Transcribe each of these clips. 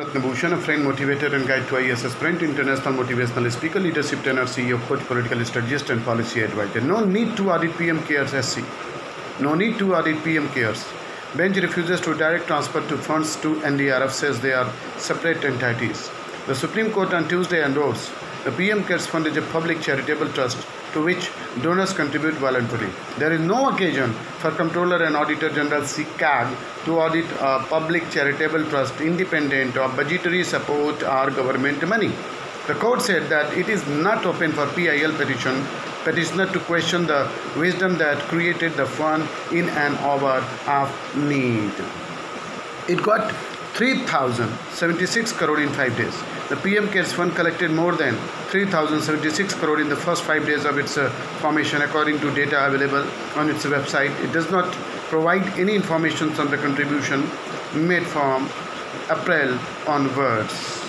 Ratnabhushan, a friend, motivator, and guide to IAS aspirant, international motivational speaker, leadership trainer, CEO, coach, political strategist, and policy advisor. No need to audit PM Cares SC. No need to audit PM Cares. Bench refuses to direct transfer to funds to NDRF, says they are separate entities. The Supreme Court on Tuesday endorsed the PM Cares Fund is a public charitable trust to which donors contribute voluntarily. There is no occasion for Comptroller and Auditor General CCAG to audit a public charitable trust independent of budgetary support or government money. The court said that it is not open for PIL petitioner to question the wisdom that created the fund in an hour of need. It got 3,076 crore in 5 days. The PM Cares Fund collected more than 3,076 crore in the first 5 days of its formation, according to data available on its website. It does not provide any information on the contribution made from April onwards.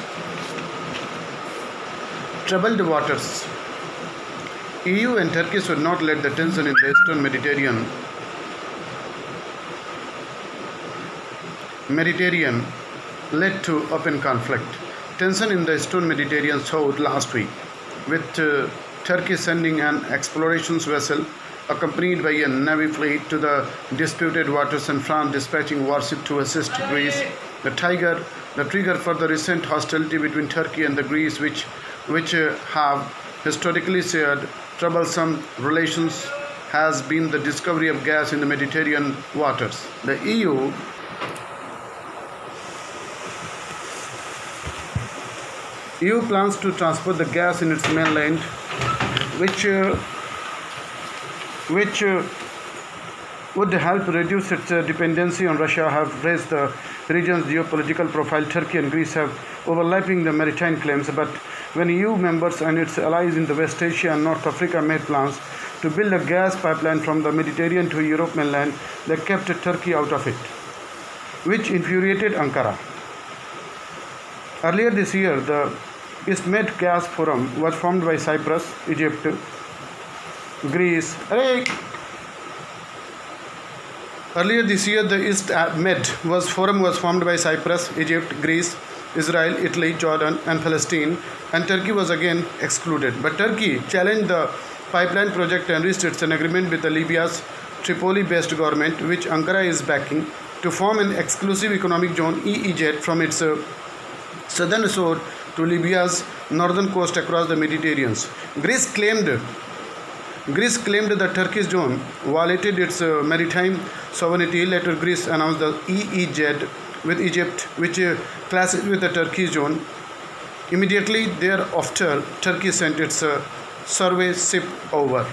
Troubled waters. EU and Turkey should not let the tension in the Eastern Mediterranean led to open conflict. Tension in the Eastern Mediterranean soared last week, with Turkey sending an exploration vessel accompanied by a navy fleet to the disputed waters and France dispatching warship to assist Greece. The trigger for the recent hostility between Turkey and the Greece, which have historically shared troublesome relations, has been the discovery of gas in the Mediterranean waters. The EU plans to transport the gas in its mainland, which would help reduce its dependency on Russia, have raised the region's geopolitical profile. Turkey and Greece have overlapping the maritime claims, but when EU members and its allies in the West Asia and North Africa made plans to build a gas pipeline from the Mediterranean to Europe mainland, they kept Turkey out of it, which infuriated Ankara. Earlier this year, the East Med Gas Forum was formed by Cyprus, Egypt, Greece. Earlier this year, the East Med Forum was formed by Cyprus, Egypt, Greece, Israel, Italy, Jordan, and Palestine, and Turkey was again excluded. But Turkey challenged the pipeline project and reached an agreement with Libya's Tripoli-based government, which Ankara is backing, to form an exclusive economic zone (EEZ) from its southern shore to Libya's northern coast across the Mediterranean. Greece claimed that Turkey's zone violated its maritime sovereignty. Later, Greece announced the EEZ with Egypt, which clashes with the Turkey zone. Immediately thereafter, Turkey sent its survey ship over.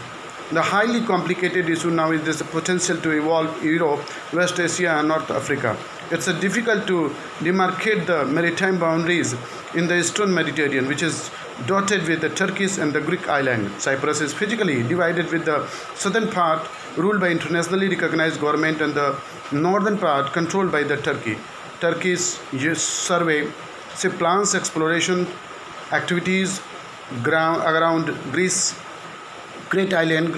The highly complicated issue now is the potential to evolve Europe, West Asia, and North Africa. It's difficult to demarcate the maritime boundaries in the Eastern Mediterranean, which is dotted with the Turkish and the Greek island. Cyprus is physically divided, with the southern part ruled by internationally recognized government and the northern part controlled by the Turkey. Turkey's survey plans exploration activities around Greece Great Island,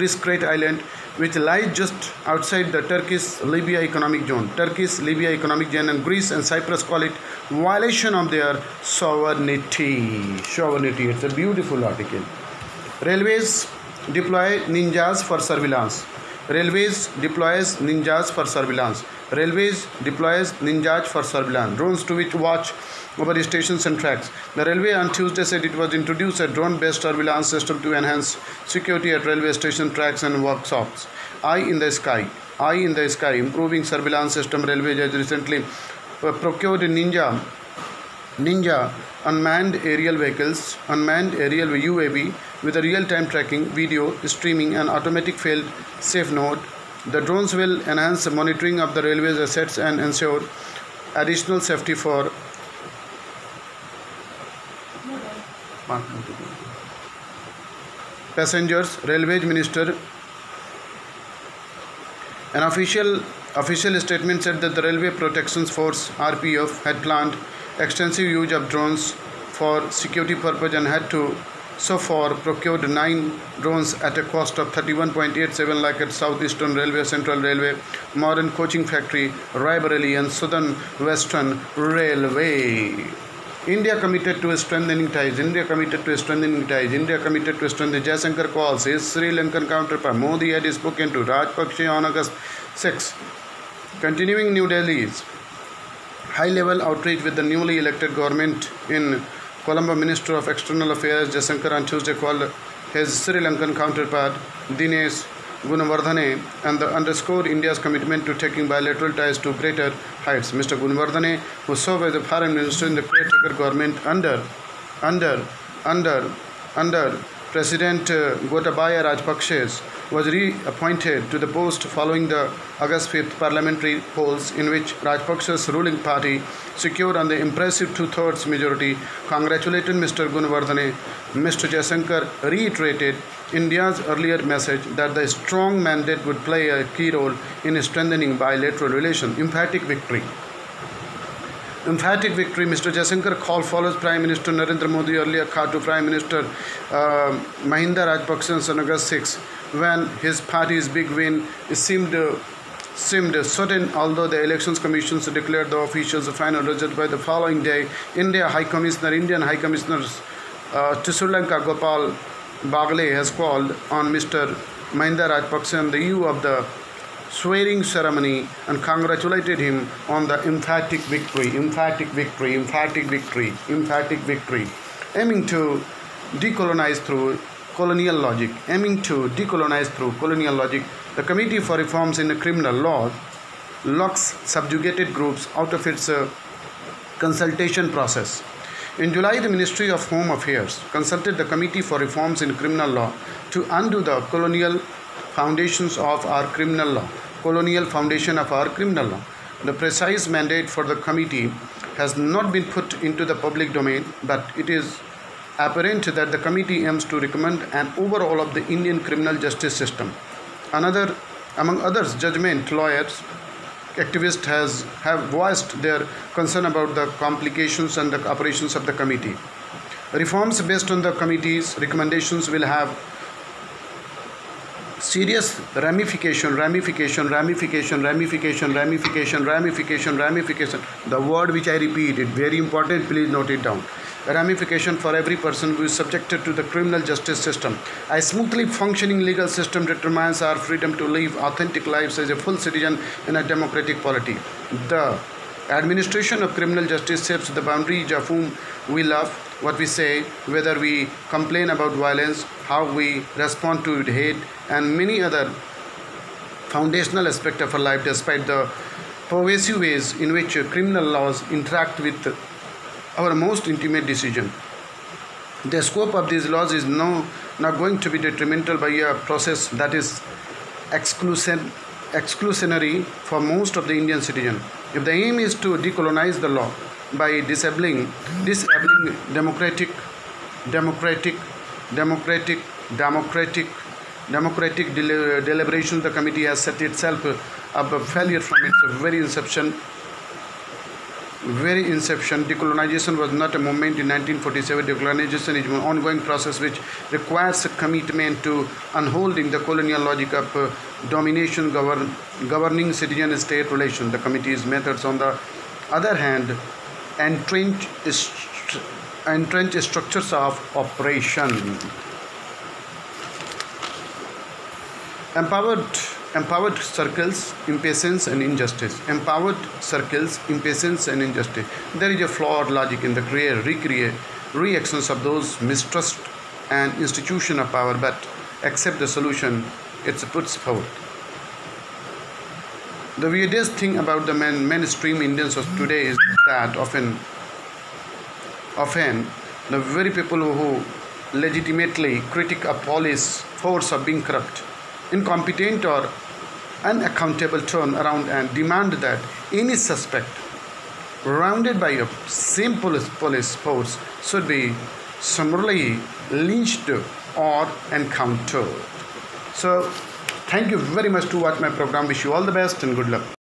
which lies just outside the Turkish-Libya economic zone. Turkish-Libya economic zone, and Greece and Cyprus call it violation of their sovereignty. It's a beautiful article. Railways deploy ninjas for surveillance. Drones to which watch over stations and tracks. The railway on Tuesday said it was introduced a drone-based surveillance system to enhance security at railway station tracks and workshops. Eye in the sky, improving surveillance system. Railway has recently procured Ninja unmanned aerial UAV with a real-time tracking, video streaming, and automatic fail-safe node. The drones will enhance monitoring of the railway's assets and ensure additional safety for passengers. Railways Minister, an official statement said that the Railway Protection Force (RPF) had planned extensive use of drones for security purpose and had so far procured 9 drones at a cost of 31.87 lakh at Southeastern Railway, Central Railway, Modern Coaching Factory, Raebareli, and Southern Western Railway. India committed to strengthening ties. India committed to strengthening ties. India committed to strengthening. Jaishankar calls his Sri Lankan counterpart. Modi had spoken to Rajpaksha on August 6. Continuing New Delhi's high-level outreach with the newly elected government in Colombo, Minister of External Affairs Jaishankar on Tuesday called his Sri Lankan counterpart Dinesh Gunawardene and underscored India's commitment to taking bilateral ties to greater heights. Mr. Gunawardene, who served as the foreign minister in the caretaker government under President Gotabaya Rajpaksa, was reappointed to the post following the August 5th parliamentary polls in which Rajpaksa's ruling party secured on the impressive two-thirds majority. Congratulated Mr. Gunawardene. Mr. Jaishankar reiterated India's earlier message that the strong mandate would play a key role in strengthening bilateral relations. Emphatic victory. Mr. Jaishankar call follows Prime Minister Narendra Modi earlier called to Prime Minister Mahinda Rajapaksa on August 6, when his party's big win seemed certain, although the Elections Commission declared the officials the final result by the following day. Indian High Commissioner to Sri Lanka Gopal Bagle has called on Mr. Mahinda Rajapaksa on the eve of the swearing ceremony and congratulated him on the emphatic victory, aiming to decolonize through colonial logic. The Committee for Reforms in the Criminal Law locks subjugated groups out of its consultation process. In July, the Ministry of Home Affairs consulted the Committee for Reforms in Criminal Law to undo the colonial foundation of our criminal law. The precise mandate for the committee has not been put into the public domain, but it is apparent that the committee aims to recommend an overhaul of the Indian criminal justice system. Among others, judgment lawyers, activists have voiced their concern about the complications and the operations of the committee. Reforms based on the committee's recommendations will have serious ramification. The word which I repeat, it very important, please note it down. Ramification for every person who is subjected to the criminal justice system. A smoothly functioning legal system determines our freedom to live authentic lives as a full citizen in a democratic polity. The administration of criminal justice shapes the boundaries of whom we love, what we say, whether we complain about violence, how we respond to hate, and many other foundational aspects of our life, despite the pervasive ways in which criminal laws interact with our most intimate decision. The scope of these laws is not going to be detrimental by a process that is exclusionary for most of the Indian citizens. If the aim is to decolonize the law by disabling democratic deliberations, the committee has set itself up a failure from its very inception. Decolonization was not a movement in 1947. Decolonization is an ongoing process which requires a commitment to unholding the colonial logic of domination governing citizen-state relations. The committee's methods, on the other hand, entrenched structures of operation. Empowered circles, impatience and injustice. There is a flawed logic in the reactions of those mistrust an institution of power but accept the solution it puts forward. The weirdest thing about the mainstream Indians of today is that often the very people who legitimately critique a police force of being corrupt, incompetent or unaccountable turn around and demand that any suspect surrounded by a same police force should be summarily lynched or encountered. So thank you very much to watch my program. Wish you all the best and good luck.